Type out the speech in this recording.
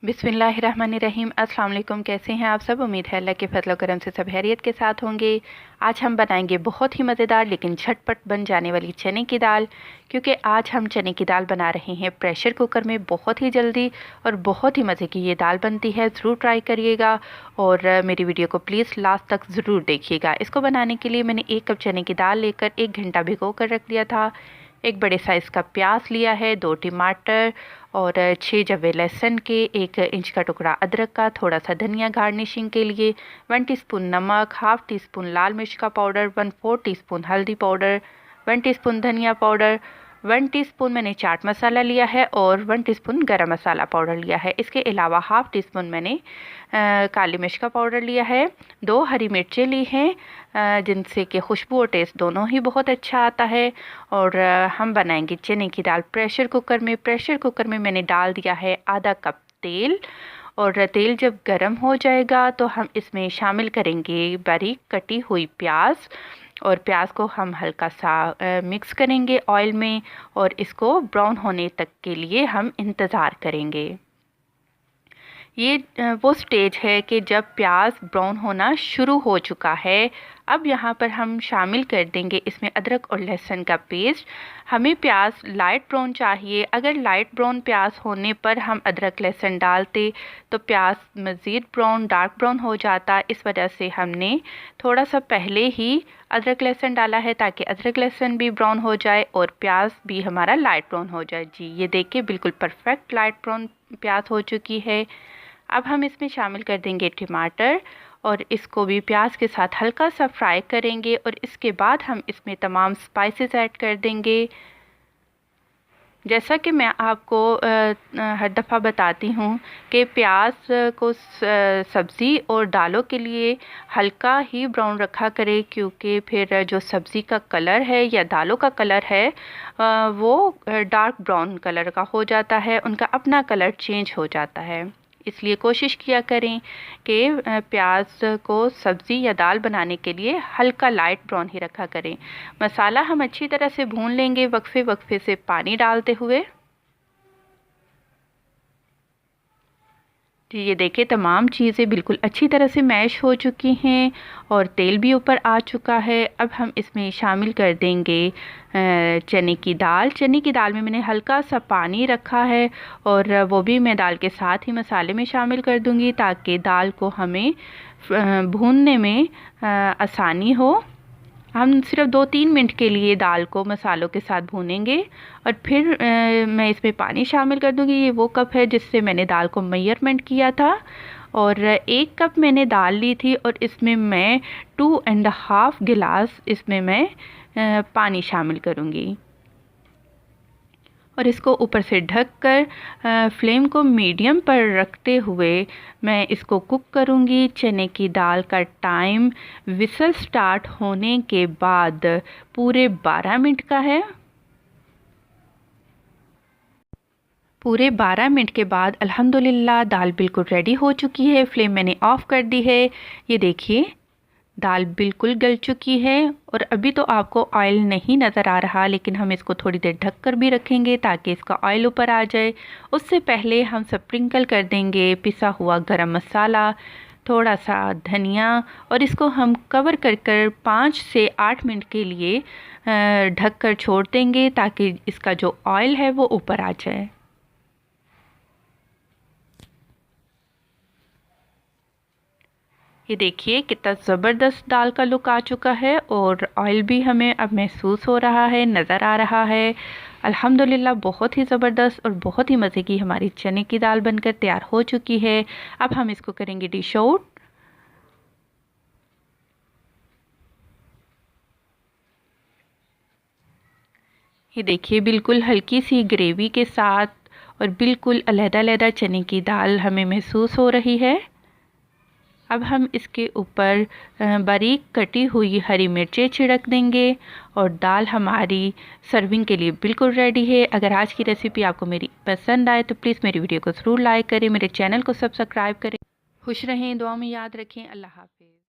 बिस्मिल्लाहिर्रहमानिर्रहीम। अस्सलाम वालेकुम। कैसे हैं आप सब? उम्मीद है अल्लाह के फजल करम से सब खैरियत के साथ होंगे। आज हम बनाएंगे बहुत ही मज़ेदार लेकिन झटपट बन जाने वाली चने की दाल। क्योंकि आज हम चने की दाल बना रहे हैं प्रेशर कुकर में, बहुत ही जल्दी और बहुत ही मज़े की ये दाल बनती है। ज़रूर ट्राई करिएगा और मेरी वीडियो को प्लीज़ लास्ट तक ज़रूर देखिएगा। इसको बनाने के लिए मैंने 1 कप चने की दाल लेकर 1 घंटा भिगो कर रख दिया था। 1 बड़े साइज़ का प्याज लिया है, 2 टमाटर और 6 जवे लहसुन के, 1 इंच का टुकड़ा अदरक का, थोड़ा सा धनिया गार्निशिंग के लिए, 1 टीस्पून नमक, हाफ़ टी स्पून लाल मिर्च का पाउडर, 1/4 टीस्पून हल्दी पाउडर, 1 टीस्पून धनिया पाउडर, 1 टीस्पून मैंने चाट मसाला लिया है और 1 टीस्पून गरम मसाला पाउडर लिया है। इसके अलावा हाफ़ टी स्पून मैंने काली मिर्च का पाउडर लिया है। 2 हरी मिर्चें ली हैं जिनसे कि खुशबू और टेस्ट दोनों ही बहुत अच्छा आता है। और हम बनाएंगे चने की दाल प्रेशर कुकर में। प्रेशर कुकर में मैंने डाल दिया है आधा कप तेल और तेल जब गर्म हो जाएगा तो हम इसमें शामिल करेंगे बारीक कटी हुई प्याज और प्याज को हम हल्का सा मिक्स करेंगे ऑयल में और इसको ब्राउन होने तक के लिए हम इंतज़ार करेंगे। ये वो स्टेज है कि जब प्याज ब्राउन होना शुरू हो चुका है। अब यहाँ पर हम शामिल कर देंगे इसमें अदरक और लहसुन का पेस्ट। हमें प्याज लाइट ब्राउन चाहिए। अगर लाइट ब्राउन प्याज होने पर हम अदरक लहसुन डालते तो प्याज मज़ीद ब्राउन डार्क ब्राउन हो जाता। इस वजह से हमने थोड़ा सा पहले ही अदरक लहसुन डाला है ताकि अदरक लहसुन भी ब्राउन हो जाए और प्याज भी हमारा लाइट ब्राउन हो जाए। जी ये देखिए बिल्कुल परफेक्ट लाइट ब्राउन प्याज हो चुकी है। अब हम इसमें शामिल कर देंगे टमाटर और इसको भी प्याज के साथ हल्का सा फ्राई करेंगे और इसके बाद हम इसमें तमाम स्पाइसेस ऐड कर देंगे। जैसा कि मैं आपको हर दफ़ा बताती हूँ कि प्याज को सब्ज़ी और दालों के लिए हल्का ही ब्राउन रखा करें, क्योंकि फिर जो सब्ज़ी का कलर है या दालों का कलर है वो डार्क ब्राउन कलर का हो जाता है, उनका अपना कलर चेंज हो जाता है। इसलिए कोशिश किया करें कि प्याज को सब्ज़ी या दाल बनाने के लिए हल्का लाइट ब्राउन ही रखा करें। मसाला हम अच्छी तरह से भून लेंगे वक्फे वक्फे से पानी डालते हुए। ये देखिए तमाम चीज़ें बिल्कुल अच्छी तरह से मैश हो चुकी हैं और तेल भी ऊपर आ चुका है। अब हम इसमें शामिल कर देंगे चने की दाल। चने की दाल में मैंने हल्का सा पानी रखा है और वो भी मैं दाल के साथ ही मसाले में शामिल कर दूंगी ताकि दाल को हमें भूनने में आसानी हो। हम सिर्फ 2-3 मिनट के लिए दाल को मसालों के साथ भूनेंगे और फिर मैं इसमें पानी शामिल कर दूंगी। ये वो कप है जिससे मैंने दाल को मेजरमेंट किया था और 1 कप मैंने दाल ली थी और इसमें मैं 2.5 गिलास इसमें मैं पानी शामिल करूंगी और इसको ऊपर से ढककर फ्लेम को मीडियम पर रखते हुए मैं इसको कुक करूंगी। चने की दाल का टाइम विसल स्टार्ट होने के बाद पूरे 12 मिनट का है। पूरे 12 मिनट के बाद अल्हम्दुलिल्लाह दाल बिल्कुल रेडी हो चुकी है। फ्लेम मैंने ऑफ़ कर दी है। ये देखिए दाल बिल्कुल गल चुकी है और अभी तो आपको ऑयल नहीं नज़र आ रहा, लेकिन हम इसको थोड़ी देर ढक कर भी रखेंगे ताकि इसका ऑयल ऊपर आ जाए। उससे पहले हम स्प्रिंकल कर देंगे पिसा हुआ गरम मसाला, थोड़ा सा धनिया और इसको हम कवर कर 5 से 8 मिनट के लिए ढक कर छोड़ देंगे ताकि इसका जो ऑयल है वो ऊपर आ जाए। ये देखिए कितना ज़बरदस्त दाल का लुक आ चुका है और ऑयल भी हमें अब महसूस हो रहा है, नज़र आ रहा है। अल्हम्दुलिल्लाह बहुत ही ज़बरदस्त और बहुत ही मज़े की हमारी चने की दाल बनकर तैयार हो चुकी है। अब हम इसको करेंगे डिश आउट। ये देखिए बिल्कुल हल्की सी ग्रेवी के साथ और बिल्कुल अलग-अलग चने की दाल हमें महसूस हो रही है। अब हम इसके ऊपर बारीक कटी हुई हरी मिर्चें छिड़क देंगे और दाल हमारी सर्विंग के लिए बिल्कुल रेडी है। अगर आज की रेसिपी आपको मेरी पसंद आए तो प्लीज़ मेरी वीडियो को ज़रूर लाइक करें, मेरे चैनल को सब्सक्राइब करें। खुश रहें, दुआ में याद रखें। अल्लाह हाफ़िज़।